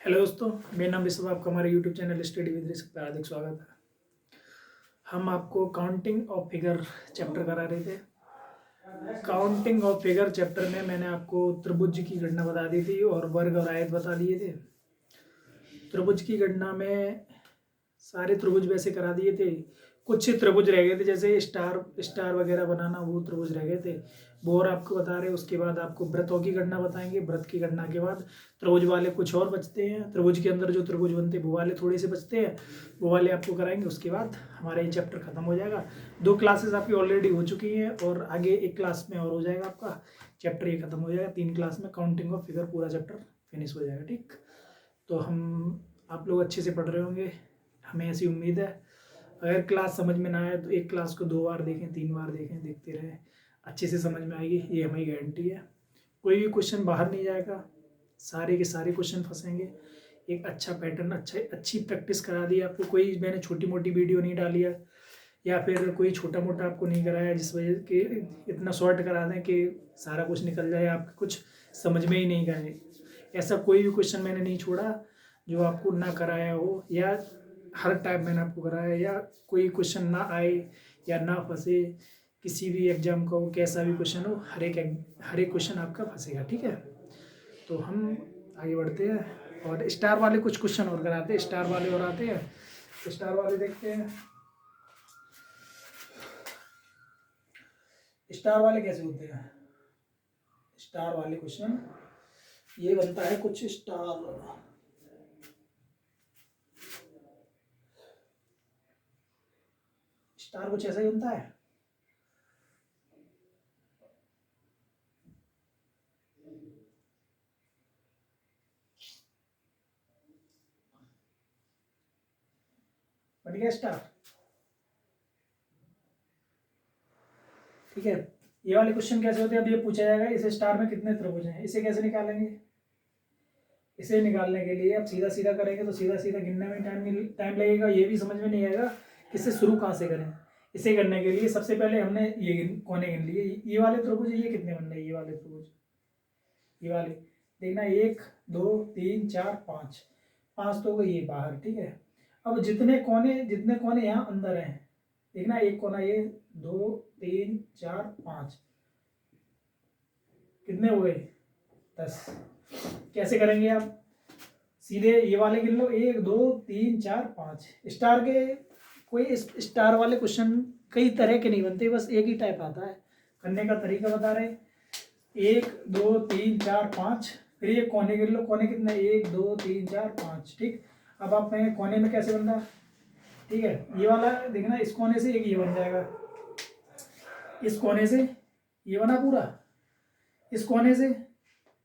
Hello दोस्तों, मेरा नाम विश्व, आपका हमारे YouTube channel study with risk पर हार्दिक स्वागत है। हम आपको काउंटिंग ऑफ फिगर चैप्टर करा रहे थे। काउंटिंग ऑफ फिगर चैप्टर में मैंने आपको त्रिभुज की गणना बता दी थी और वर्ग और आयत बता दिए थे। त्रिभुज की गणना में सारे त्रिभुज वैसे करा दिए थे, कुछ त्रिभुज रह गए थे जैसे स्टार वगैरह बनाना, वो त्रिभुज रह गए थे, वो और आपको बता रहे। उसके बाद आपको वृत्तों की गणना बताएंगे। वृत्त की गणना के बाद त्रिभुज वाले कुछ और बचते हैं, त्रिभुज के अंदर जो त्रिभुज बनते हैं वो वाले थोड़े से बचते हैं, वो वाले आपको कराएंगे। उसके बाद हमारा ये चैप्टर खत्म हो जाएगा। 2 क्लासेस आपकी ऑलरेडी हो चुकी हैं और आगे 1 क्लास में और हो जाएगा आपका चैप्टर, ये खत्म हो जाएगा। 3 क्लास में काउंटिंग ऑफ फिगर पूरा चैप्टर फिनिश हो जाएगा। ठीक, तो आप लोग अच्छे से पढ़ रहे होंगे, हमें ऐसी उम्मीद है। अगर क्लास समझ में ना आए तो एक क्लास को 2 बार देखें, 3 बार देखें, देखते रहें, अच्छे से समझ में आएगी, ये हमारी गारंटी है। कोई भी क्वेश्चन बाहर नहीं जाएगा, सारे के सारे क्वेश्चन फंसेंगे। एक अच्छा पैटर्न, अच्छी प्रैक्टिस करा दी आपको। कोई मैंने छोटी मोटी वीडियो नहीं डाली है या फिर कोई छोटा मोटा आपको नहीं कराया जिस वजह के इतना शॉर्ट करा दें कि सारा कुछ निकल जाए, आपको कुछ समझ में ही नहीं आए। ऐसा कोई भी क्वेश्चन मैंने नहीं छोड़ा जो आपको ना कराया हो, या हर टाइम मैंने आपको कराया, या कोई क्वेश्चन ना आए या ना फंसे। किसी भी एग्जाम का हो, कैसा भी क्वेश्चन हो, हर एक क्वेश्चन आपका फंसेगा। ठीक है, तो हम आगे बढ़ते हैं और स्टार वाले कुछ क्वेश्चन और कराते हैं। स्टार वाले और आते हैं, स्टार वाले देखते हैं। स्टार वाले कैसे होते हैं? स्टार वाले क्वेश्चन ये बनता है कुछ स्टार कुछ ऐसा ही बनता है। बन गया स्टार। ठीक है, ये वाले क्वेश्चन कैसे होते हैं? अब ये पूछा जाएगा इस स्टार में कितने त्रिभुज हैं, इसे कैसे निकालेंगे? इसे निकालने के लिए अब सीधा सीधा करेंगे तो सीधा सीधा गिनने में टाइम लगेगा, ये भी समझ में नहीं आएगा इससे शुरू कहाँ से करें। इसे करने के लिए सबसे पहले हमने ये कोने गिन लिए। ये वाले त्रिभुज ये कितने बन रहे हैं? ये वाले त्रिभुज, ये वाले देखना, 1 2 3 4 5, 5 तो गए ये बाहर। ठीक है, अब जितने कोने यहाँ अंदर हैं, देखना, एक कोना ये, 2 3 4 5, कितने हो गए? 10। कैसे करेंगे आप? सीधे ये वाले गिन लो, 1 2 3 4 5। स्टार के कोई स्टार वाले क्वेश्चन कई तरह के नहीं बनते, बस एक ही टाइप आता है। करने का तरीका बता रहे, 1 2 3 4 5, फिर ये कोने गिन लो, कोने कितने? 1 2 3 4 5। ठीक, अब आप कहेंगे कोने में कैसे बन रहा? ठीक है, ये वाला देखना, इस कोने से एक ये बन जाएगा, इस कोने से ये बना पूरा, इस कोने से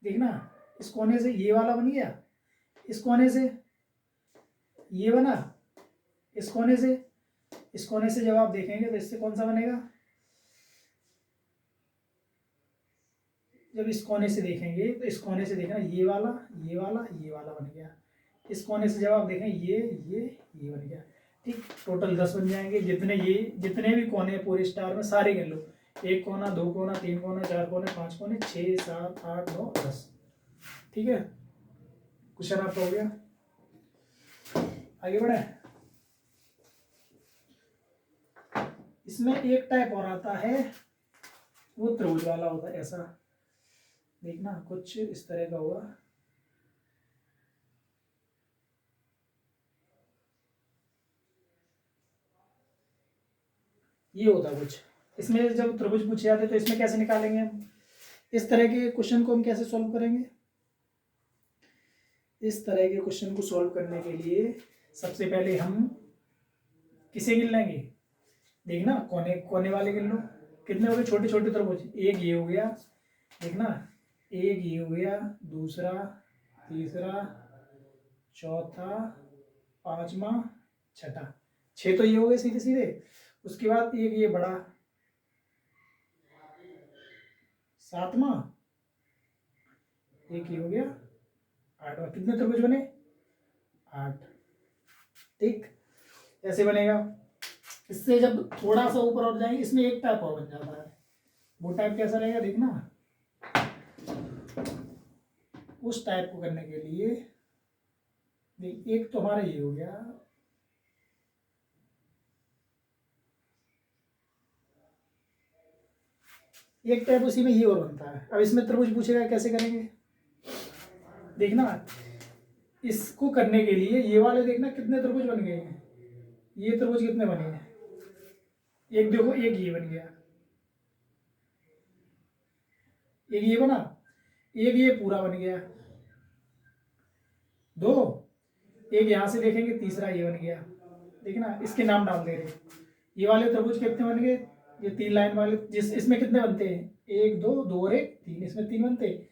देखना, इस कोने से ये वाला बन गया, इस कोने से ये बना, इस कोने से जब आप देखेंगे तो इससे कौन सा बनेगा? जब इस कोने से देखेंगे तो इस कोने से देखना, ये वाला ये वाला ये वाला बन गया। इस कोने से जब आप देखें ये बन गया। ठीक, टोटल 10 बन जाएंगे। जितने भी कोने पूरे स्टार में सारे गिन लो, 1 कोना 2 कोना 3 कोना 4 कोने 5 कोने 6 7 8 9 10। ठीक है, क्वेश्चन आपका हो गया। आगे बढ़े, इसमें एक टाइप और आता है, वो त्रिभुज वाला होता है। ऐसा देखना, कुछ इस तरह का होगा, ये होता कुछ। इसमें जब त्रिभुज पूछे जाते तो इसमें कैसे निकालेंगे हम? इस तरह के क्वेश्चन को हम कैसे सॉल्व करेंगे? इस तरह के क्वेश्चन को सॉल्व करने के लिए सबसे पहले हम किसे गिन लेंगे? देखना, कोने कोने वाले गिन लो, कितने हो गए? छोटे छोटे त्रिभुज, एक ये हो गया, देखना, एक ये हो गया, दूसरा, तीसरा, चौथा, पांचवा, छठा, 6 तो ये हो गए सीधे सीधे। उसके बाद एक ये बड़ा, सातवां, एक ये हो गया, 8वां। कितने त्रिभुज बने? 8। ठीक, ऐसे बनेगा। इससे जब थोड़ा सा ऊपर और जाएंगे, इसमें एक टाइप और बन जाता है। वो टाइप कैसा रहेगा देखना, उस टाइप को करने के लिए देख, एक तो हमारा ये हो गया, एक टाइप उसी में ये और बनता है। अब इसमें त्रिभुज पूछेगा, कैसे करेंगे देखना। इसको करने के लिए ये वाले देखना कितने त्रिभुज बन गए हैं, ये त्रिभुज कितने बने हैं, एक देखो, एक ये बन गया, एक ये बना, एक ये पूरा बन गया, दो, एक यहां से देखेंगे तीसरा ये बन गया। देखना, इसके नाम डाल दे रहे, ये वाले त्रिभुज कितने बन गए, ये 3 लाइन वाले, जिस इसमें कितने बनते हैं, एक दो, दो और एक तीन, इसमें 3 बनते हैं।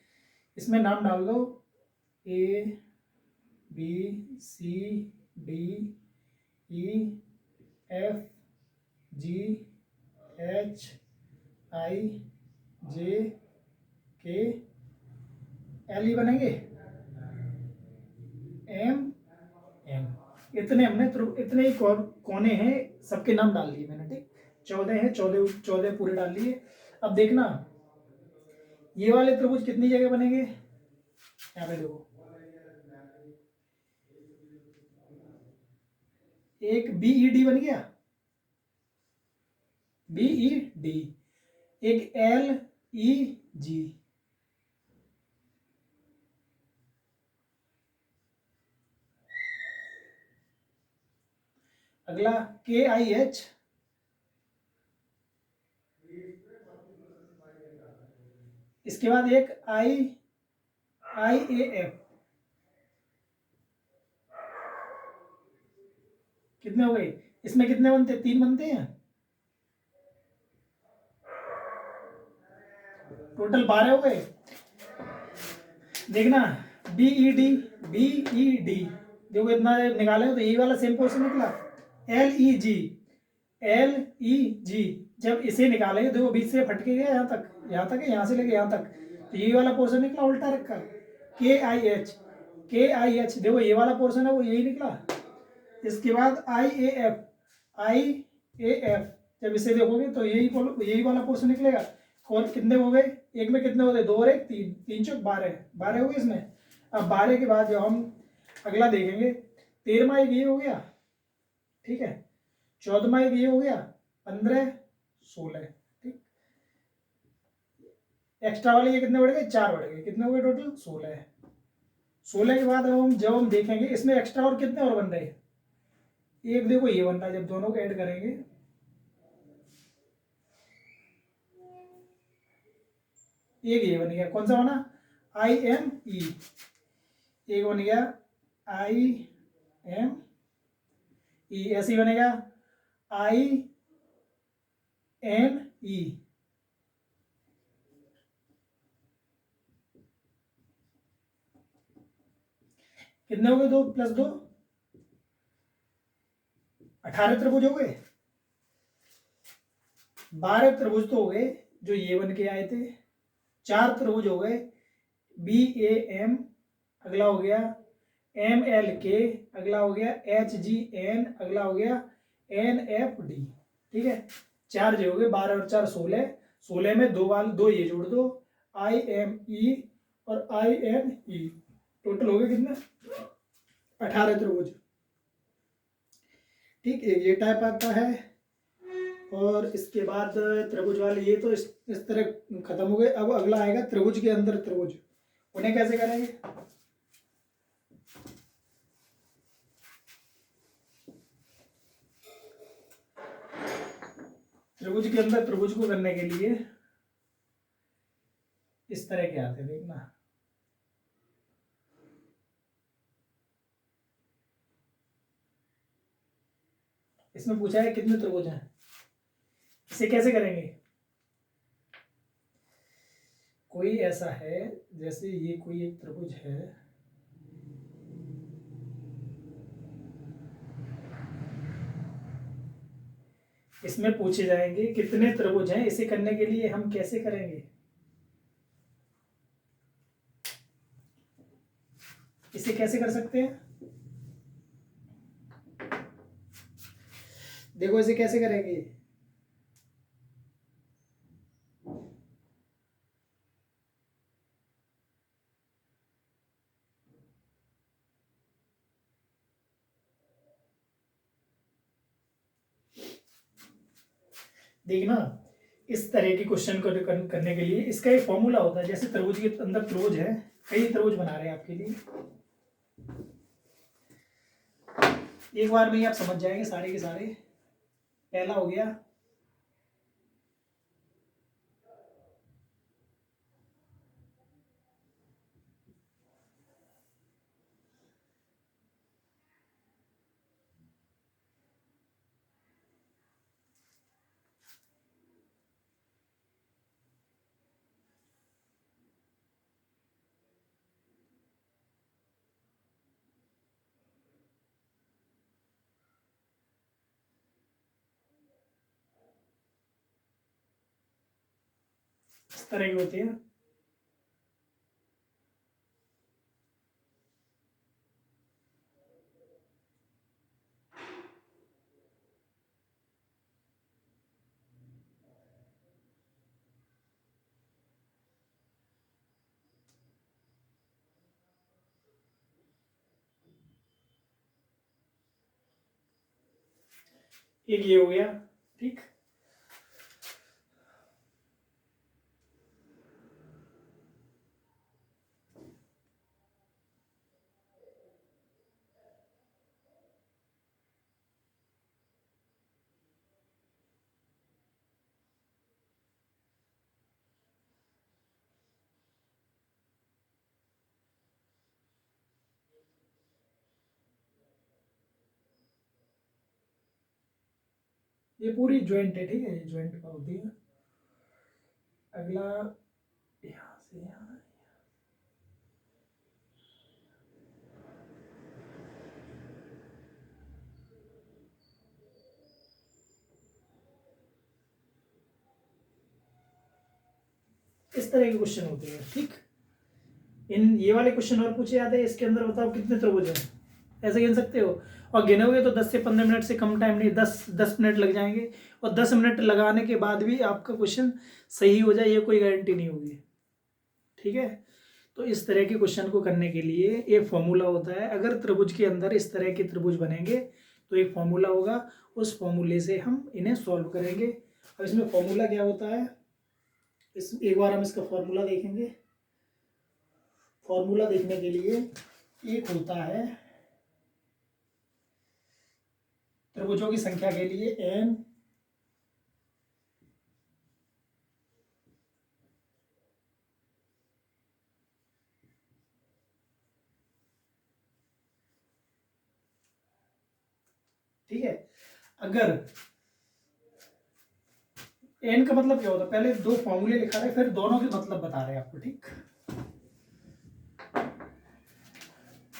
इसमें नाम डाल दो, A B C D E F G H I J K L, ई बनेंगे, एम एन। इतने हमने इतने ही कोने हैं, सबके नाम डाल लिए मैंने, ठीक। 14 हैं, 14 14 पूरे डाल लिए। अब देखना ये वाले त्रिभुज कितनी जगह बनेंगे, यहाँ पे देखो, एक बी ई डी बन गया, बी ई डी, एक एल ई जी, अगला के आई एच, इसके बाद एक आई आई ए एफ, कितने हो गए, इसमें कितने बनते, 3 बनते हैं, टोटल 12 हो गए। देखना बीई डी, बीई डी देखो, इतना निकाले हो तो ये वाला सेम पोर्शन निकला, एल ई जी, एल ई जी, जब इसे निकालेंगे देखो बीच से फटके गया यहाँ तक, यहाँ तक है, यहाँ से लेके यहाँ तक, तो ये वाला पोर्शन निकला उल्टा रखा, के आई एच, के आई एच देखो ये वाला पोर्शन है वो यही निकला। इसके बाद आई A F, I A F, जब इसे देखोगे तो यही वाला पोर्शन निकलेगा। और कितने हो गए, एक में कितने होते, 2 और 1 3, 3 चौक 12, 12 हो गए इसमें। अब 12 के बाद जब हम अगला देखेंगे, 13वां एक ये हो गया, ठीक है, 14वां एक ये हो गया, 15 16, ठीक। एक्स्ट्रा वाले ये कितने बढ़ गए, 4 बढ़ गए, कितने हो गए टोटल 16। 16 के बाद जब हम देखेंगे इसमें एक्स्ट्रा और कितने और बन रहे हैं, एक देखो ये बन रहा है, जब दोनों को ऐड करेंगे, एक ये बन गया, कौन सा बना, आई एम ई, एक बन गया आई एम ई, ऐसे ही बनेगा आई एन ई, कितने हो गए, 2 + 2 18 त्रिभुज हो गए। 12 त्रिभुज तो हो गए जो ये बन के आए थे, 4 त्रिभुज हो गए बी ए एम, अगला हो गया एम एल के, अगला हो गया एच जी एन, अगला हो गया एन एफ डी, ठीक है। 4 जो हो गए, 12 और 4 16, 16 में 2 ये जोड़ दो, आई एम ई और आई एन ई, टोटल हो गए कितने, 18 त्रिभुज, ठीक है। ये टाइप आता है। और इसके बाद त्रिभुज वाले ये तो इस तरह खत्म हो गए। अब अगला आएगा त्रिभुज के अंदर त्रिभुज, उन्हें कैसे करेंगे, त्रिभुज के अंदर त्रिभुज को करने के लिए इस तरह के आते हैं, देखना, इसमें पूछा है कितने त्रिभुज हैं, इसे कैसे करेंगे, कोई ऐसा है जैसे ये कोई एक त्रिभुज है, इसमें पूछे जाएंगे कितने त्रिभुज हैं, इसे करने के लिए हम कैसे करेंगे, इसे कैसे कर सकते हैं, देखो इसे कैसे करेंगे, देखना, इस तरह के क्वेश्चन को करने के लिए इसका एक फॉर्मूला होता है। जैसे तरबूज के अंदर तरबूज है, कई तरबूज बना रहे हैं आपके लिए, एक बार में ही आप समझ जाएंगे सारे के सारे। पहला हो गया इस तरह की होती है। एक ये हो गया, ठीक। ये पूरी ज्वाइंट है, ठीक है, ये ज्वाइंट का होती है। अगला यहाँ से यहाँ, इस तरह के क्वेश्चन होते हैं, ठीक। इन ये वाले क्वेश्चन और पूछे जाते हैं, इसके अंदर बताओ कितने तरबूज हैं, ऐसे गिन सकते हो। और गिनोगे तो 10 से 15 मिनट से कम टाइम नहीं, 10 मिनट लग जाएंगे। और 10 मिनट लगाने के बाद भी आपका क्वेश्चन सही हो जाए, ये कोई गारंटी नहीं होगी, ठीक है। तो इस तरह के क्वेश्चन को करने के लिए एक फॉर्मूला होता है। अगर त्रिभुज के अंदर इस तरह के त्रिभुज बनेंगे तो एक फॉर्मूला होगा, उस फॉर्मूले से हम इन्हें सॉल्व करेंगे। अब इसमें फॉर्मूला क्या होता है, इस एक बार हम इसका फॉर्मूला देखेंगे। फॉर्मूला देखने के लिए एक होता है त्रिभुजों की संख्या के लिए n, ठीक है। अगर n का मतलब क्या होता है, पहले दो फॉर्मूले लिखा रहे फिर दोनों के मतलब बता रहे हैं आपको, ठीक।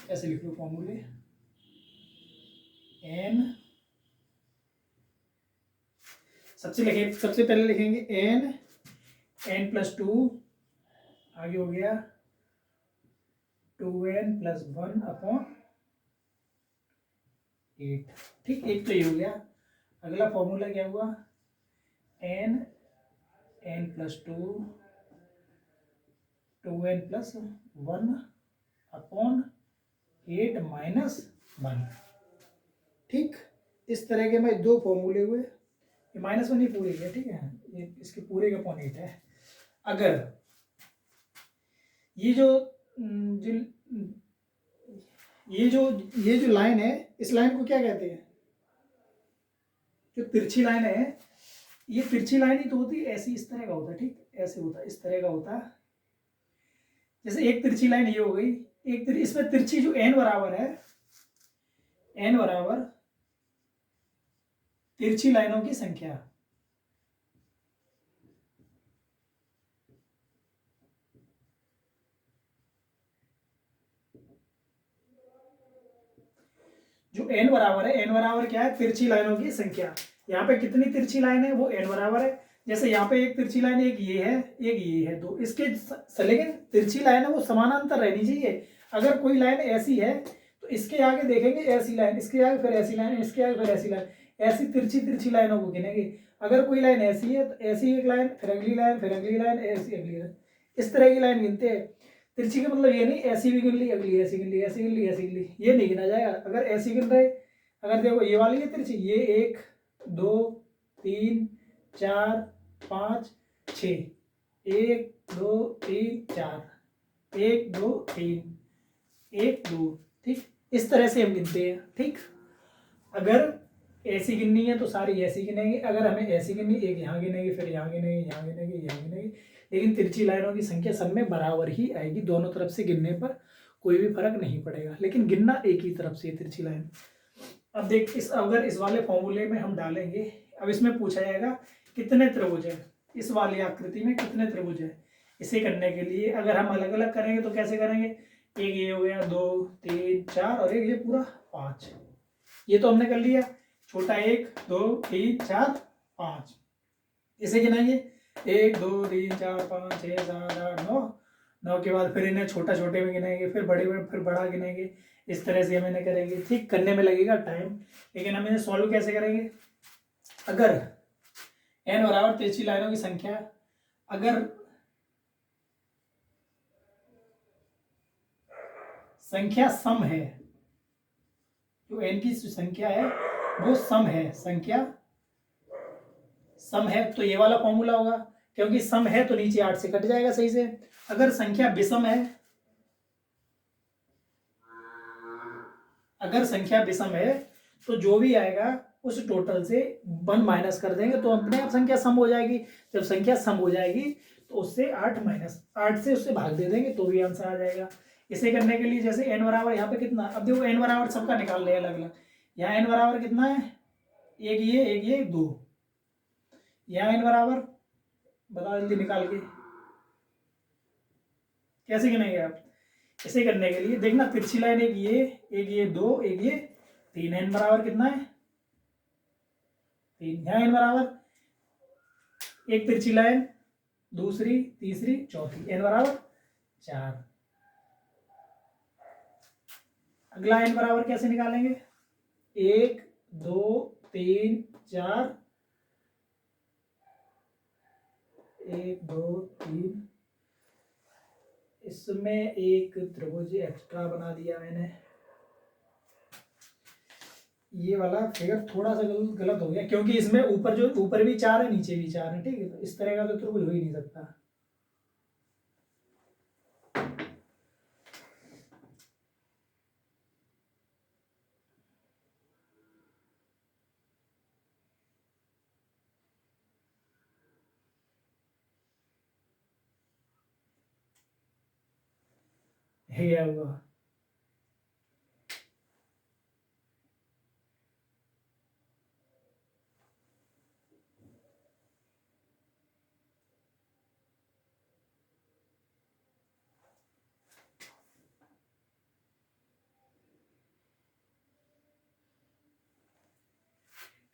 ऐसे लिख लो फॉर्मूले, n सबसे पहले लिखेंगे n + 2, आगे हो गया 2n + 1/8, ठीक। एक तो ये हो गया। अगला फॉर्मूला क्या हुआ, n + 2 2n + 1/8 - 1, ठीक। इस तरह के मैं दो फॉर्मूले हुए, ये -1 ही पूरे है, ठीक है, ये इसके पूरे का 0.8 है। अगर ये जो ये जो लाइन है, इस लाइन को क्या कहते हैं, जो तिरछी लाइन है, ये तिरछी लाइन ही तो होती है, ऐसी इस तरह का होता है, ठीक, ऐसे होता है, इस तरह का होता है। जैसे एक तिरछी लाइन ये हो गई, इसमें तिरछी जो n बराबर है, n बराबर तिरछी लाइनों की संख्या, जो n बराबर है, n बराबर क्या है, तिरछी लाइनों की संख्या। यहाँ पे कितनी तिरछी लाइन है, वो n बराबर है। जैसे यहाँ पे एक तिरछी लाइन, एक ये है, एक ये है, तो इसके लेकिन तिरछी लाइन है वो समानांतर रहनी चाहिए। अगर कोई लाइन ऐसी है तो इसके आगे देखेंगे ऐसी लाइन, इसके आगे फिर ऐसी लाइन, इसके आगे फिर ऐसी लाइन, ऐसी तिरछी तिरछी लाइनों को गिनेंगे। अगर कोई लाइन ऐसी है तो ऐसी एक लाइन, फिर अगली लाइन, फिर अगली लाइन, ऐसी अगली लाइन, इस तरह की लाइन गिनते हैं। तिरछी का मतलब ये नहीं ऐसी भी गिन ली, अगली ऐसी गिन ली, ऐसी गिन ली, ऐसी गिन ली, ये नहीं गिना जाएगा। अगर ऐसी गिन रहे, अगर देखो ये वाली है तिरछी, ये 1 2 3 4 5 6, 1 2 3 4, 1 2 3, 1 2, ठीक। इस तरह से हम गिनते हैं, ठीक। अगर ऐसी गिननी है तो सारी ऐसी गिनेंगे, अगर हमें ऐसी गिननी, एक यहाँ गिनेंगे, फिर यहाँ गिनेंगे, यहाँ गिनेंगे, यहाँ गिनेंगे, लेकिन तिरछी लाइनों की संख्या सब में बराबर ही आएगी, दोनों तरफ से गिनने पर कोई भी फर्क नहीं पड़ेगा, लेकिन गिनना एक ही तरफ से तिरछी लाइन। अब देख, अगर इस वाले फॉर्मूले में हम डालेंगे, अब इसमें पूछा जाएगा कितने त्रिभुज है, इस वाली आकृति में कितने त्रिभुज है। इसे करने के लिए अगर हम अलग अलग करेंगे तो कैसे करेंगे, एक ये हो गया, 2 3 4 और एक ये पूरा 5, ये तो हमने कर लिया। छोटा 1 2 3 4 5, इसे गिनाएंगे 1 2 3 4 5 6 7 8 9, 9 के बाद फिर इन्हें छोटा छोटे में गिनेंगे, फिर बड़े में, फिर बड़ा गिनेंगे, इस तरह से हम इन्हें करेंगे, ठीक। करने में लगेगा टाइम, लेकिन हम इन्हें सॉल्व कैसे करेंगे। अगर n बराबर तिरछी लाइनों की संख्या, अगर संख्या सम है, जो n की संख्या है वो सम है, संख्या सम है, तो ये वाला फॉर्मूला होगा, क्योंकि सम है तो नीचे 8 से कट जाएगा सही से। अगर संख्या विषम है, अगर संख्या विषम है तो जो भी आएगा उस टोटल से 1 माइनस कर देंगे तो अपने आप संख्या सम हो जाएगी। जब संख्या सम हो जाएगी तो उससे 8 से उससे भाग दे देंगे तो भी आंसर आ जाएगा। इसे करने के लिए जैसे n बराबर यहाँ पे कितना, अब देखो n बराबर सबका निकाल ले अलग अलग। यहाँ n बराबर कितना है, एक ये 2। यहाँ n बराबर बता जल्दी निकाल के, कैसे गिनेंगे आप। इसे करने के लिए देखना, तिरछी लाइन एक ये 2, एक ये 3, n बराबर कितना है 3। यहाँ n बराबर एक तिरछी लाइन, दूसरी, तीसरी, चौथी, n बराबर 4। अगला n बराबर कैसे निकालेंगे, 1 2 3 4, 1 2 3, इसमें एक त्रिभुज एक्स्ट्रा बना दिया मैंने। ये वाला फिगर थोड़ा सा गलत हो गया, क्योंकि इसमें ऊपर भी 4 है, नीचे भी 4 है, ठीक है। तो इस तरह का तो त्रिभुज हो ही नहीं सकता। है क्या हुआ,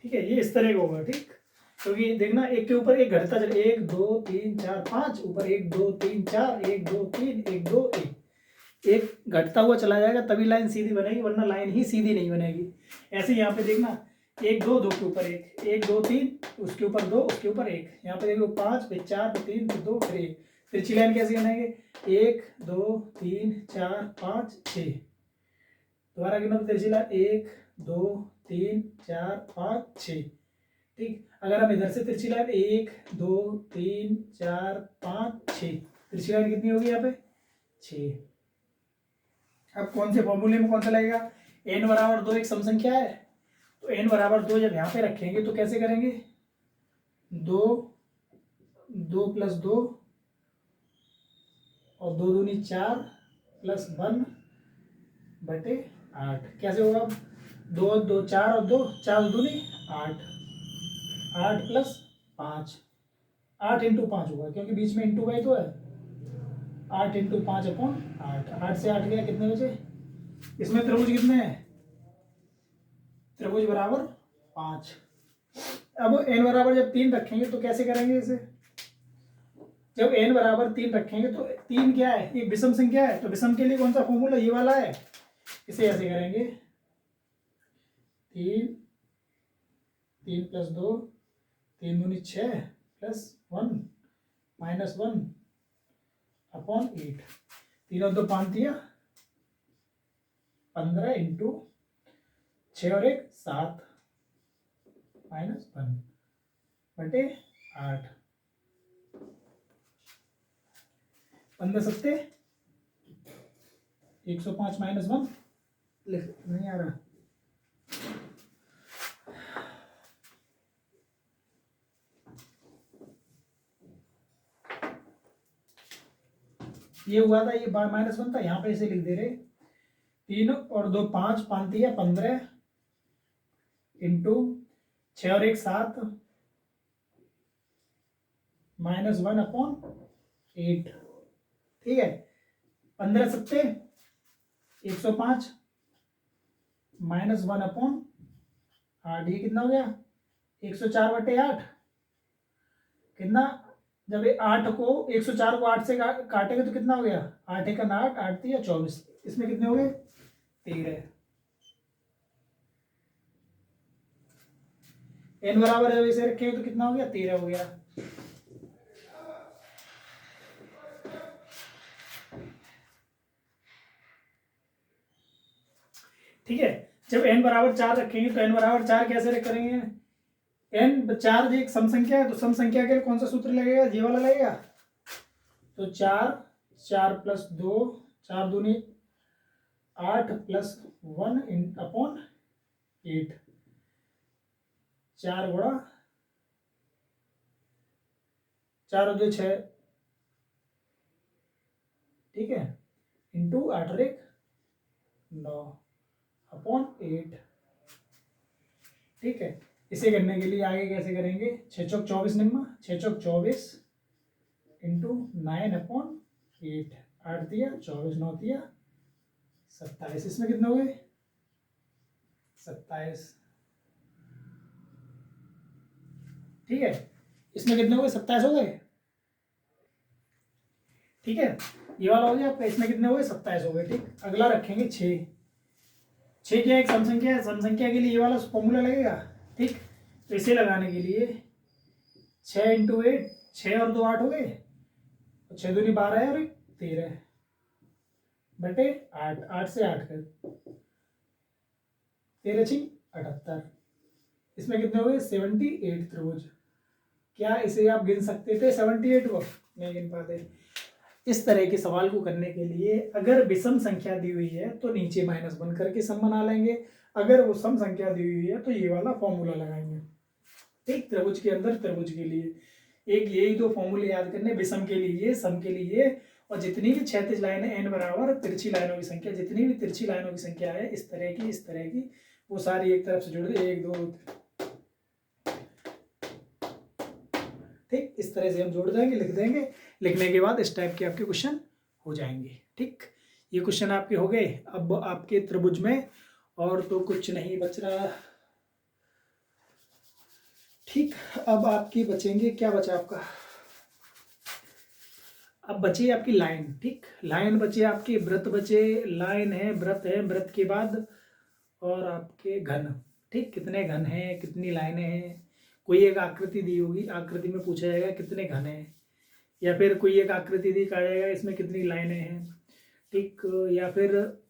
ठीक है। ये इस तरह का होगा, ठीक। क्योंकि देखना, एक के ऊपर एक घटता चले, 1 2 3 4 5, ऊपर 1 2 3 4, 1 2 3 1 2 1, एक घटता हुआ चला जाएगा तभी लाइन सीधी बनेगी, वरना लाइन ही सीधी नहीं बनेगी। ऐसे यहाँ पे देखना, 1 2 2 के ऊपर 1, 1 2 3, उसके ऊपर 2, उसके ऊपर 1, यहाँ पे देखो 5 फिर 4 फिर 3 फिर 2 फिर 1। तिरछी लाइन कैसे बनाएंगे, 1 2 3 4 5 6, दोबारा गिनो तिरछी लाइन, 1 2 3 4 5 6, ठीक। अगर हम इधर से तिरछी लाइन 1 2 3 4 5 6, तिरछी लाइन कितनी होगी यहाँ पे 6। अब कौन से फॉर्मूले में कौन सा लगेगा, n बराबर 2 एक सम संख्या है, तो n बराबर 2 जब यहाँ पे रखेंगे तो कैसे करेंगे, 2 2 प्लस 2 और 2 दूनी 4 प्लस 1 बटे 8, कैसे होगा, 2 2 4 और 2 4 दूनी 8, 8 प्लस 5, 8 इंटू 5 होगा, क्योंकि बीच में इंटू का ही तो है। 8 इंटू 5 अपॉन 8, 8 से 8 गया, कितने बचे। इसमें त्रिभुज कितने हैं, त्रिभुज बराबर 5। अब n बराबर जब 3 रखेंगे तो कैसे करेंगे इसे, जब n बराबर 3 रखेंगे तो 3 क्या है, एक विषम संख्या है, तो विषम के लिए कौन सा फॉर्मूला, ये वाला है। इसे ऐसे करेंगे, 3 3 प्लस 2 3 दूनी 6 प्लस 1 माइनस 1 अपॉन 8, 3 और 2 5 दिया, 15 इंटू 6 और 1 7 माइनस 1, बटे 8। 15 सत्ते 105 माइनस 1 लिख नहीं आ रहा। ये हुआ था, ये -1 था, यहाँ पे इसे लिख दे रहे 3 और 2 5, 5 दिया 15 इंटू 6 और 1 7 -1/8। ठीक है, 15 सत्ते 105 -1/8। ये कितना हो गया 104/8। कितना, जब ये 8 को 104 को 8 से काटेंगे तो कितना हो गया 8 1 8, 8 3 24। इसमें कितने हो गए 13। n बराबर जब इसे रखेंगे तो कितना हो गया 13 हो गया। ठीक है, जब n बराबर 4 रखेंगे तो n बराबर 4 कैसे करेंगे। n 4 एक सम संख्या है, तो सम संख्या के लिए कौन सा सूत्र लगेगा, ये वाला लगेगा। तो 4 4 + 2 4 दूनी 8 + 1/8। 4 गुणा 4 और 2 6। ठीक है, इंटू 8 और 1 9/8। ठीक है, इसे करने के लिए आगे कैसे करेंगे, 6 चौक 24 निम्मा 6 चौक 24 इंटू 9/8। 8 दिया 24 9 दिया 27। इसमें कितने हो गए 27। ठीक है, इसमें कितने हो गए 27 हो गए। ठीक है, ये वाला हो गया आपका, इसमें कितने हो गए 27 हो गए। ठीक, अगला रखेंगे 6। 6 क्या एक सम संख्या है, सम संख्या के लिए ये वाला फॉर्मूला लगेगा। ठीक, तो इसे लगाने के लिए 6 इंटू 8, 6 और 2 8 हो गए, 6 दूनी 12 है और 1 13 बटे 8। 8 से 8 कर 13 6 78। इसमें कितने हो गए 78 त्रिभुज। क्या इसे आप गिन सकते थे 78 को, नहीं गिन पाते। इस तरह के सवाल को करने के लिए अगर विषम संख्या दी हुई है तो नीचे -1 करके सम बना लेंगे, अगर वो सम संख्या दी हुई है तो ये वाला फॉर्मूला लगाएंगे। ठीक, त्रिभुज के अंदर त्रिभुज के लिए एक यही दो फॉर्मूले याद करने, विषम के लिए सम के लिए। और जितनी भी क्षैतिज लाइनें n बराबर तिरछी लाइनों की संख्या, जितनी भी तिरछी लाइनों की संख्या है इस तरह की वो सारी एक तरफ से जुड़ गई 1 2। ठीक, इस तरह से हम जोड़ देंगे, लिख देंगे। लिखने के बाद इस टाइप के आपके क्वेश्चन हो जाएंगे। ठीक, ये क्वेश्चन आपके हो गए। अब आपके त्रिभुज में और तो कुछ नहीं बच रहा। ठीक, अब आपकी बचेंगे, क्या बचा आपका, अब बची आपकी लाइन। ठीक, लाइन बचे आपके, वृत्त बचे, लाइन है, वृत्त है, वृत्त के बाद और आपके घन। ठीक, कितने घन हैं, कितनी लाइनें हैं। कोई एक आकृति दी होगी, आकृति में पूछा जाएगा कितने घन हैं, या फिर कोई एक आकृति दी कहा जाएगा इसमें कितनी लाइनें हैं। ठीक, या फिर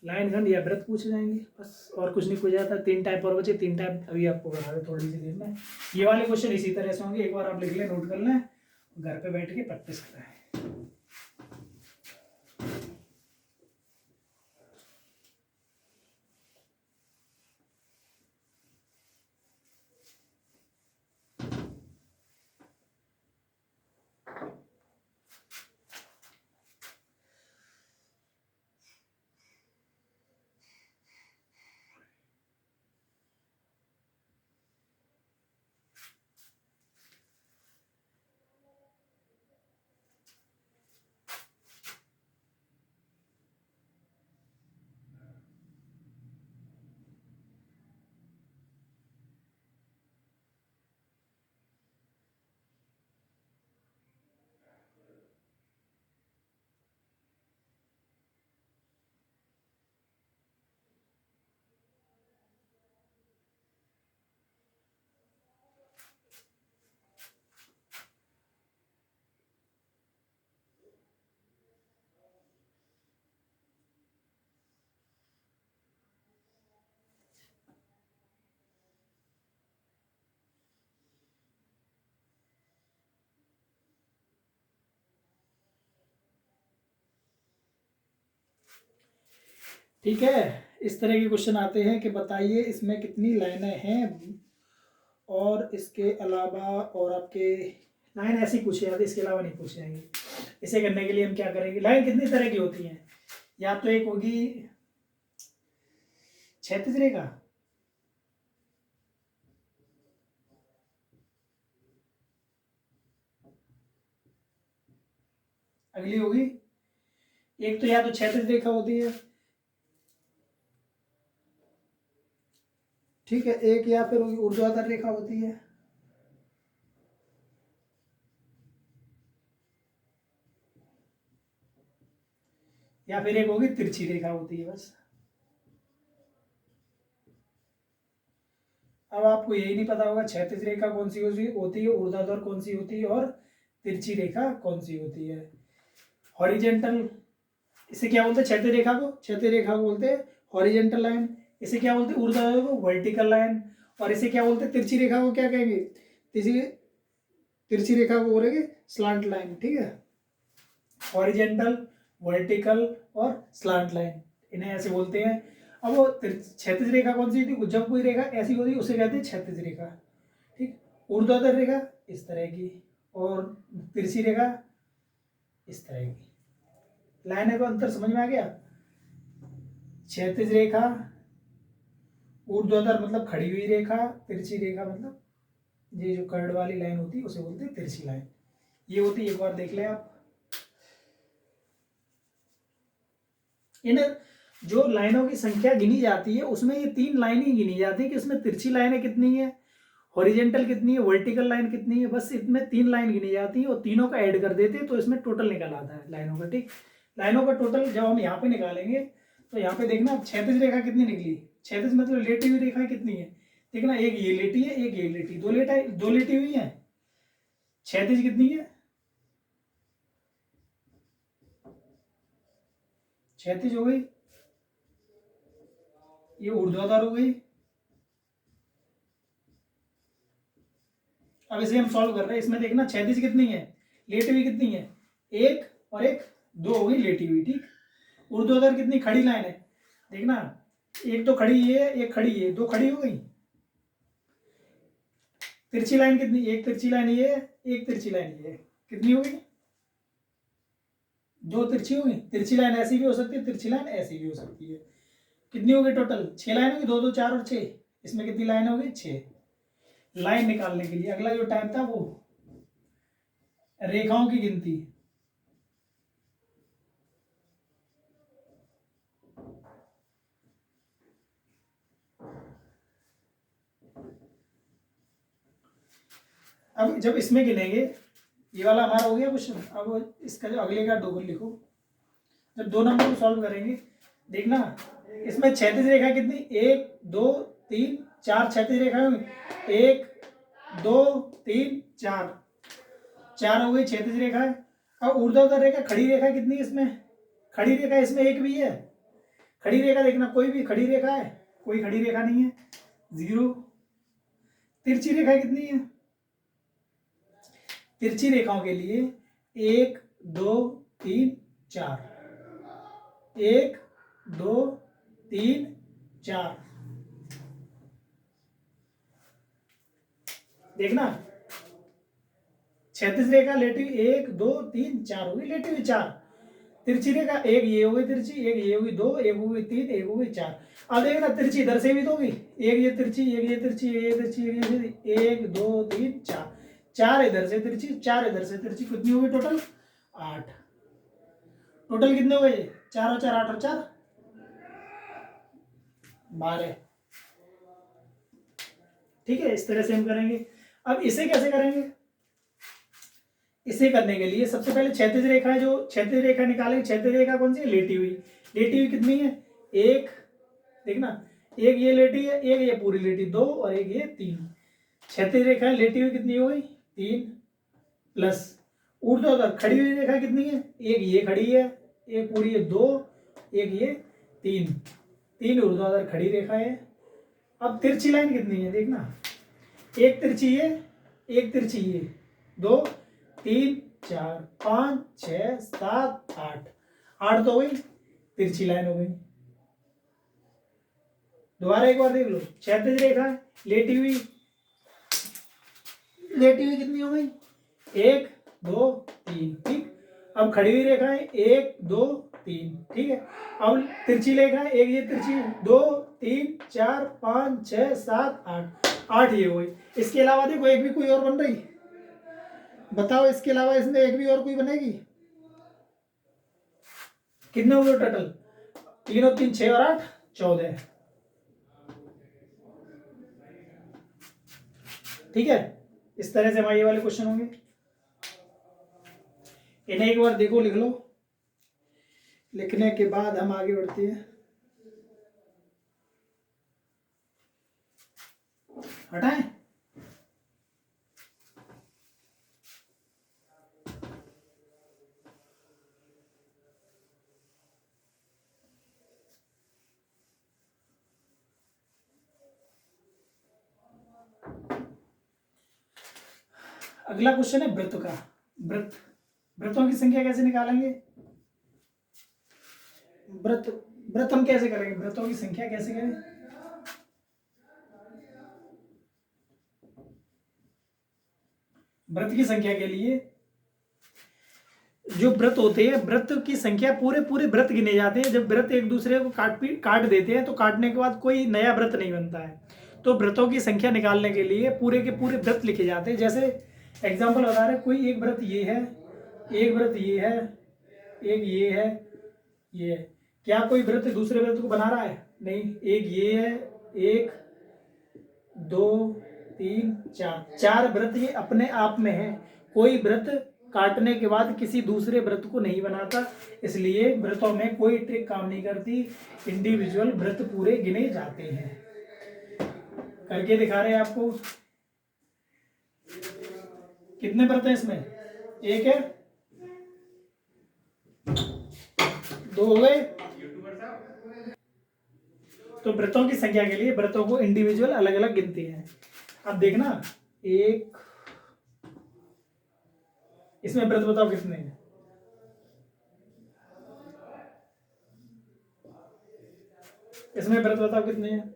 लाइन घन या वृत्त पूछे जाएंगे, बस और कुछ नहीं पूछा जाता। 3 टाइप और बचे, 3 टाइप अभी आपको बता रहे थोड़ी सी देर में। ये वाले क्वेश्चन इसी तरह से होंगे, एक बार आप लिख लें, नोट कर लें, घर पे बैठ के प्रैक्टिस करें। ठीक है, इस तरह के क्वेश्चन आते हैं कि बताइए इसमें कितनी लाइनें हैं, और इसके अलावा और आपके लाइन ऐसी पूछे जाती है, इसके अलावा नहीं पूछे जाएंगे। इसे करने के लिए हम क्या करेंगे, लाइन कितनी तरह की होती हैं, या तो एक होगी क्षैतिज रेखा, अगली होगी एक तो या तो क्षैतिज रेखा होती है, ठीक है, एक या फिर होगी ऊर्ध्वाधर रेखा होती है, या फिर एक होगी तिरछी रेखा होती है बस। अब आपको यही नहीं पता होगा क्षैतिज रेखा कौन सी होती है, ऊर्ध्वाधर कौन सी होती है, और तिरछी रेखा कौन सी होती है। हॉरिजेंटल, इसे क्या बोलते हैं, क्षैतिज रेखा को क्षैतिज रेखा को बोलते हैं हॉरिजेंटल लाइन, इसे क्या बोलते हैं ऊर्ध्वाधर को वर्टिकल लाइन, और इसे क्या बोलते हैं तिरछी रेखा को क्या कहेंगे, तिरछी रेखा को बोलेंगे स्लांट लाइन। ठीक है, हॉरिजेंटल, वर्टिकल और स्लांट लाइन, इन्हें ऐसे बोलते हैं। अब वो क्षैतिज रेखा कौन सी थी, जब कोई रेखा ऐसी होती है उसे कहते हैं क्षैतिज रेखा। ठीक, ऊर्ध्वाधर रेखा इस तरह की, और तिरछी रेखा इस तरह की। लाइन का अंतर समझ में आ गया। क्षैतिज रेखा, ऊर्ध्वाधर मतलब खड़ी हुई रेखा, तिरछी रेखा मतलब ये जो कर्ड वाली लाइन होती है उसे बोलते हैं तिरछी लाइन। ये होती है, एक बार देख लें आप। इन जो लाइनों की संख्या गिनी जाती है उसमें ये 3 लाइन ही गिनी जाती है कि उसमें तिरछी लाइनें कितनी है, हॉरिजेंटल कितनी है, वर्टिकल लाइन कितनी है, बस इसमें 3 लाइन गिनी जाती है, और तीनों का ऐड कर देते हैं तो इसमें टोटल निकल आता है लाइनों का। ठीक, लाइनों का टोटल जब हम यहाँ पे निकालेंगे तो यहाँ पे देखना क्षैतिज रेखा कितनी निकली, क्षैतिज मतलब लेटी हुई रेखा कितनी है, देखना एक ये लेटी है, एक ये लेटी, दो लेटी हुई है। क्षैतिज कितनी है, क्षैतिज हो गई, ये ऊर्ध्वाधर हो गई। अब इसे हम सॉल्व कर रहे हैं, इसमें देखना क्षैतिज कितनी है, लेटी हुई कितनी है, एक और एक, दो हो गई लेटी हुई। ठीक, ऊर्ध्वाधर कितनी खड़ी लाइन है, देखना एक तो खड़ी है, एक खड़ी है, दो खड़ी हो गई। तिरछी लाइन कितनी, एक तिरछी लाइन ये, एक तिरछी लाइन ये, कितनी हो गई, दो तिरछी हो गई। तिरछी लाइन ऐसी भी हो सकती है, तिरछी लाइन ऐसी भी हो सकती है। कितनी हो गई टोटल, 6 लाइन होगी, दो दो 4 और 6, इसमें कितनी लाइन हो गई 6। लाइन निकालने के लिए अगला जो टाइम था वो रेखाओं की गिनती। अब जब इसमें गिनेंगे, ये वाला हमारा हो गया क्वेश्चन, अब इसका जो अगले का 2 को लिखो। जब 2 नंबर को सॉल्व करेंगे, देखना इसमें क्षैतिज रेखा कितनी, 1 2 3 4 क्षैतिज रेखा, 1 2 3 4, 4 हो गई क्षैतिज रेखा है। अब ऊर्ध्वाधर रेखा, खड़ी रेखा कितनी है इसमें, खड़ी रेखा इसमें एक भी है, खड़ी रेखा देखना कोई भी खड़ी रेखा है, कोई खड़ी रेखा नहीं है, 0। तिरछी रेखा कितनी है, तिरछी रेखाओं के लिए 1 2 3 4, 1 2 3 4, देखना क्षैतिज रेखा लेटी हुई 1 2 3 4 होगी, लेटी हुई 4। तिरछी रेखा एक ये हो गई तिरछी, एक ये हो गई 2, एक हो गई 3, एक हो गई 4। अब देखना तिरछी इधर से भी तो होगी, एक ये तिरछी, एक ये तिरछी, एक ये तिरछी, एक ये तिरछी, 1 2 3 4, 4 इधर से तिरछी, 4 इधर से तिरछी, कितनी हो गई टोटल 8। टोटल कितने हो गए, 4 और 4 8 और 4 12। ठीक है, इस तरह से हम करेंगे। अब इसे कैसे करेंगे, इसे करने के लिए सबसे पहले क्षैतिज रेखा है, जो क्षैतिज रेखा निकालेंगे, क्षैतिज रेखा कौन सी है, लेटी हुई। लेटी हुई कितनी है, एक, देखना एक ये लेटी है, एक ये पूरी लेटी, 2 और एक ये 3। क्षैतिज रेखा लेटी हुई कितनी हो गई 3, प्लस ऊर्ध्वाधर खड़ी हुई रेखा कितनी है, एक ये खड़ी है, एक पूरी है 2, एक ये 3, 3 ऊर्ध्वाधर खड़ी रेखा है। अब तिरछी लाइन कितनी है, देखना एक तिरछी है, एक तिरछी है, 2 3 4 5 6 7 8, 8 तो हो गई, तिरछी लाइन हो गई। दोबारा एक बार देख लो, क्षैतिज रेखा है, लेटी हुई कितनी हो गई, 1 2 3, ठीक। अब खड़ी हुई रेखा है 1 2 3, ठीक है। अब तिरछी रेखा है, एक ये तिरछी 2 3 4 5 6 7 8, 8 ये हुई। इसके अलावा देखो एक भी कोई और बन रही, बताओ इसके अलावा इसमें एक भी और कोई बनेगी? कितने हुए टोटल? 3 और 3 6 और 8 14, ठीक है। इस तरह से हमारे ये वाले क्वेश्चन होंगे। इन्हें एक बार देखो, लिख लो, लिखने के बाद हम आगे बढ़ते हैं। हटाएं। अगला क्वेश्चन है वृत्त का। वृत्तों की संख्या कैसे निकालेंगे? वृत्त हम कैसे करेंगे? वृत्तों की संख्या कैसे करें? वृत्त की संख्या के लिए जो वृत्त होते हैं, वृत्त की संख्या पूरे पूरे वृत्त गिने जाते हैं। जब वृत्त एक दूसरे को काट देते हैं तो काटने के बाद कोई नया वृत्त नहीं बनता है। तो वृत्तों की संख्या निकालने के लिए पूरे के पूरे वृत्त लिखे जाते हैं। जैसे एग्जाम्पल बता रहे, कोई एक वृत्त ये है, एक वृत्त ये है, एक ये है, ये है। क्या कोई वृत्त दूसरे वृत्त को बना रहा है? नहीं। एक ये है, 1 2 3 4, 4 वृत्त ये अपने आप में है। कोई वृत्त काटने के बाद किसी दूसरे वृत्त को नहीं बनाता, इसलिए वृत्तों में कोई ट्रिक काम नहीं करती। इंडिविजुअल वृत्त पूरे गिने जाते हैं। करके दिखा रहे हैं आपको। कितने वृत्त हैं इसमें? एक है, 2 हो गए। तो वृत्तों की संख्या के लिए वृत्तों को इंडिविजुअल अलग अलग गिनते हैं। अब देखना, एक, इसमें वृत्त बताओ कितने हैं? इसमें व्रत बताओ कितने हैं?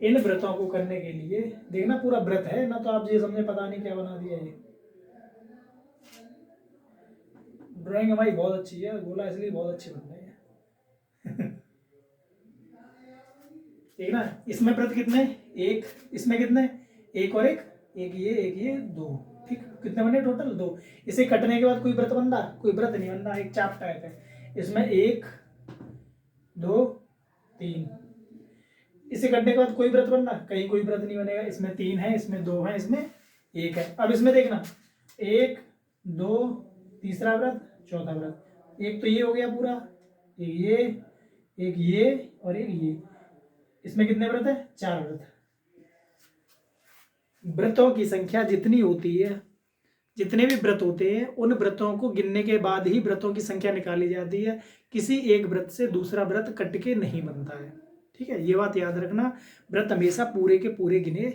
इन व्रतों को करने के लिए देखना पूरा व्रत है ना, तो आप ये समझे पता नहीं क्या बना दिया ये। ड्राइंग हमारी बहुत अच्छी है, बोला इसलिए बहुत अच्छी बन रही है। ठीक ना। इसमें व्रत कितने? एक। इसमें कितने? एक और एक, एक ये 2, ठीक। कितने बने टोटल? 2। इसे कटने के बाद कोई व्रत बन रहा? कोई व्रत नहीं बन रहा, एक चाप टाइप है। इसमें 1 2 3, इसे कटने के बाद कोई व्रत बन रहा? कहीं कोई व्रत नहीं बनेगा। इसमें 3 है, इसमें 2 है, इसमें 1 है। अब इसमें देखना, 1 2, तीसरा व्रत, चौथा व्रत। एक तो ये हो गया पूरा, एक ये और एक ये। इसमें कितने व्रत है? 4 व्रत। व्रतों की संख्या जितनी होती है, जितने भी व्रत होते हैं, उन व्रतों को गिनने के बाद ही व्रतों की संख्या निकाली जाती है। किसी एक व्रत से दूसरा व्रत कट के नहीं बनता है, ठीक है। ये बात याद रखना, व्रत हमेशा पूरे के पूरे गिने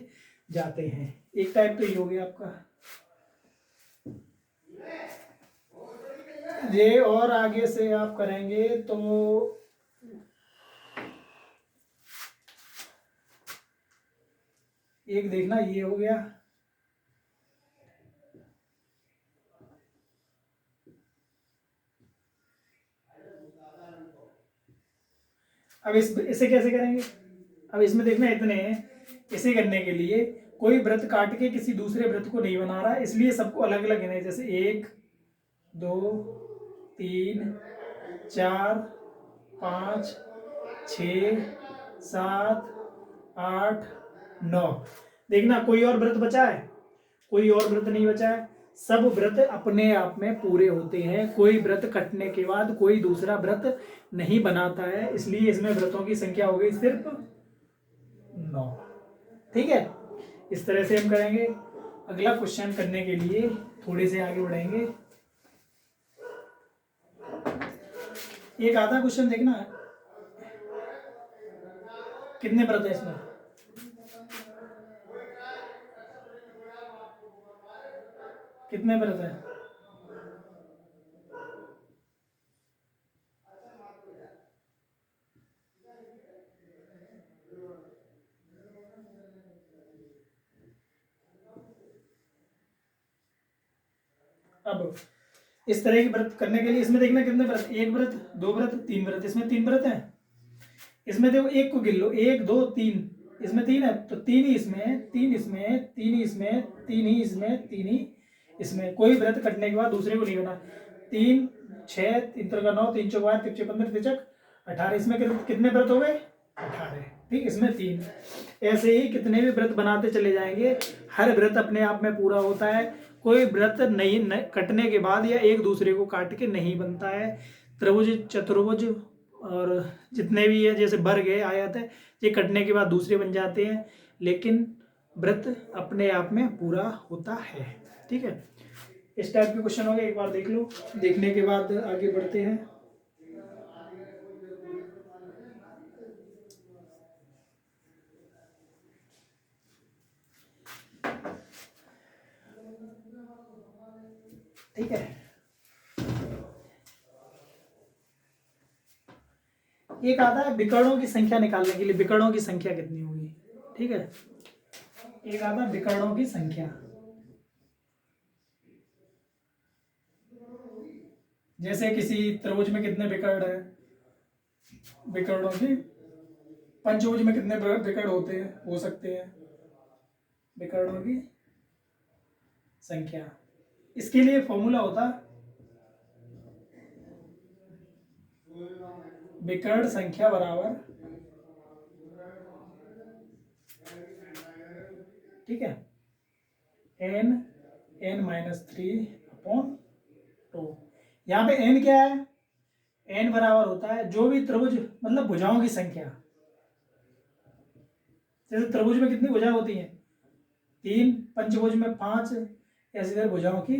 जाते हैं। एक टाइप तो ये हो गया आपका ये। और आगे से आप करेंगे तो एक देखना, ये हो गया। अब इसे कैसे करेंगे? अब इसमें देखना इतने हैं। इसे करने के लिए कोई व्रत काट के किसी दूसरे व्रत को नहीं बना रहा, इसलिए सबको अलग अलग गिने। जैसे 1 2 3 4 5 6 7 8 9। देखना कोई और व्रत बचा है? कोई और व्रत नहीं बचा है। सब व्रत अपने आप में पूरे होते हैं। कोई व्रत कटने के बाद कोई दूसरा व्रत नहीं बनाता है, इसलिए इसमें व्रतों की संख्या हो गई सिर्फ 9, ठीक है। इस तरह से हम करेंगे। अगला क्वेश्चन करने के लिए थोड़े से आगे बढ़ेंगे। एक आधा क्वेश्चन देखना, कितने व्रत है इसमें? कितने व्रत है? अब इस तरह की व्रत करने के लिए इसमें देखना कितने व्रत, एक व्रत, दो व्रत, तीन व्रत, इसमें तीन व्रत है। इसमें देखो एक को गिन लो, एक दो तीन, इसमें तीन है तो तीन ही इसमें, तीन इसमें, तीन ही इसमें, तीन ही इसमें, तीन ही इसमें। कोई व्रत कटने के बाद दूसरे को नहीं बना। तीन छः, तीन त्रिका 9, तीन चौक 12, तीन चौक 15, तिचक 18, इसमें कितने व्रत हो गए? 18। ठीक, इसमें तीन। ऐसे ही कितने भी व्रत बनाते चले जाएंगे, हर व्रत अपने आप में पूरा होता है। कोई व्रत नहीं कटने के बाद या एक दूसरे को काट के नहीं बनता है। त्रिभुज, चतुर्भुज और जितने भी है, जैसे वर्ग है, आयत है, ये कटने के बाद दूसरे बन जाते हैं, लेकिन व्रत अपने आप में पूरा होता है। ठीक है, इस टाइप के क्वेश्चन हो गए, एक बार देख लो, देखने के बाद आगे बढ़ते हैं। ठीक है, एक आता है विकर्णों की संख्या निकालने के लिए, विकर्णों की संख्या कितनी होगी। ठीक है, एक आता है विकर्णों की संख्या। जैसे किसी त्रिभुज में कितने विकर्ण है, विकर्णों की, पंचभुज में कितने विकर्ण होते हैं, हो सकते हैं, विकर्णों की संख्या। इसके लिए फॉर्मूला होता विकर्ण संख्या बराबर, ठीक है, n-3/2। यहाँ पे n क्या है? n बराबर होता है जो भी त्रिभुज, मतलब भुजाओं की संख्या। जैसे त्रिभुज में कितनी भुजाएं होती हैं? 3, पंचभुज में 5, ऐसी तरह भुजाओं की।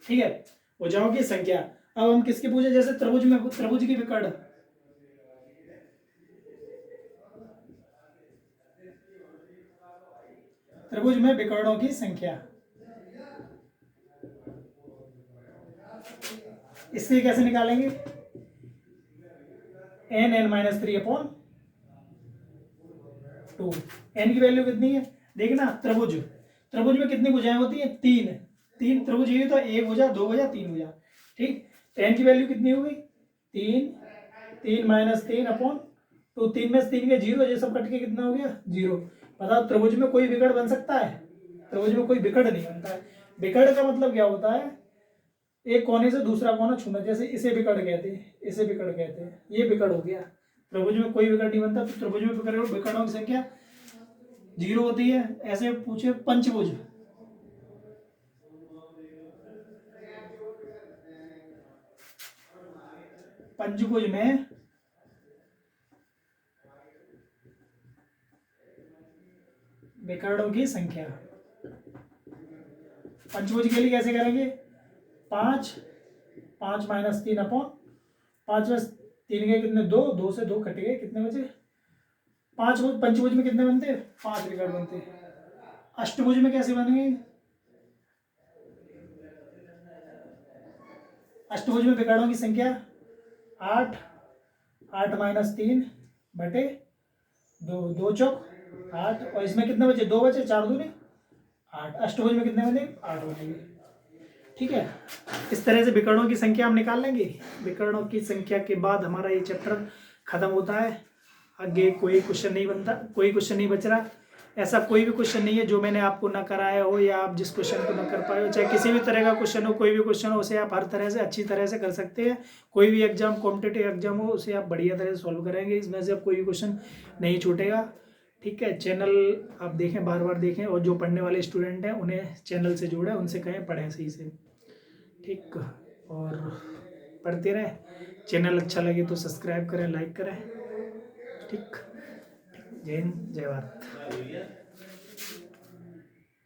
ठीक है, भुजाओं की संख्या। अब हम किसकी पूछे? जैसे त्रिभुज में, त्रिभुज की विकर्ण, त्रिभुज में विकर्णों की संख्या। इससे कैसे निकालेंगे? n(n-3/2). n की वैल्यू कितनी है देखना। त्रिभुज, त्रिभुज में कितनी भुजाएं होती है? 3। 3 त्रिभुज ये तो एक भुजा, दो भुजा, तीन भुजा। ठीक, तो n की वैल्यू कितनी हो गई? 3। 3-3/2। 3 में से 3 के 0, ये सब कट के कितना हो गया? 0। बताओ त्रिभुज में कोई विकर्ण बन सकता है? त्रिभुज में कोई विकर्ण नहीं बनता है। विकर्ण का मतलब क्या होता है? एक कोने से दूसरा कोना छूना। जैसे इसे विकर्ण कहते हैं, इसे विकर्ण कहते हैं, ये विकर्ण हो गया। त्रिभुज में कोई विकर्ण नहीं बनता, तो त्रिभुज में विकर्णों की संख्या 0 होती है। ऐसे पूछे पंचभुज, पंचभुज में विकर्णों की संख्या। पंचभुज के लिए कैसे करेंगे? 5 5-3/5 में 3 के कितने? 2, 2 से 2 कट गए, कितने बचे? 5। पंचभुज में कितने बनते? 5 विकर्ण बनते। अष्टभुज में कैसे बनेंगे? अष्टभुज में विकर्णों की संख्या 8। 8-3/2, 2 चौक 8, और इसमें कितने बचे? 2 बचे, 4 दूनी 8। अष्टभुज में कितने बने? 8 बनेंगे। ठीक है, इस तरह से विकर्णों की संख्या हम निकाल लेंगे। विकर्णों की संख्या के बाद हमारा ये चैप्टर खत्म होता है। आगे कोई क्वेश्चन नहीं बनता, कोई क्वेश्चन नहीं बच रहा। ऐसा कोई भी क्वेश्चन नहीं है जो मैंने आपको ना कराया हो, या आप जिस क्वेश्चन को ना कर पाए हो, चाहे किसी भी तरह का क्वेश्चन हो, कोई भी क्वेश्चन हो, उसे आप हर तरह से अच्छी तरह से कर सकते हैं। कोई भी एग्जाम, कॉम्पिटिटिव एग्जाम हो, उसे आप बढ़िया तरह से सॉल्व करेंगे। इसमें से अब कोई भी क्वेश्चन नहीं छूटेगा। ठीक है, चैनल आप देखें, बार बार देखें, और जो पढ़ने वाले स्टूडेंट हैं उन्हें चैनल से जोड़ें, उनसे कहें पढ़ें सही से। ठीक, और पढ़ते रहें। चैनल अच्छा लगे तो सब्सक्राइब करें, लाइक करें। ठीक, जय हिंद, जय भारत।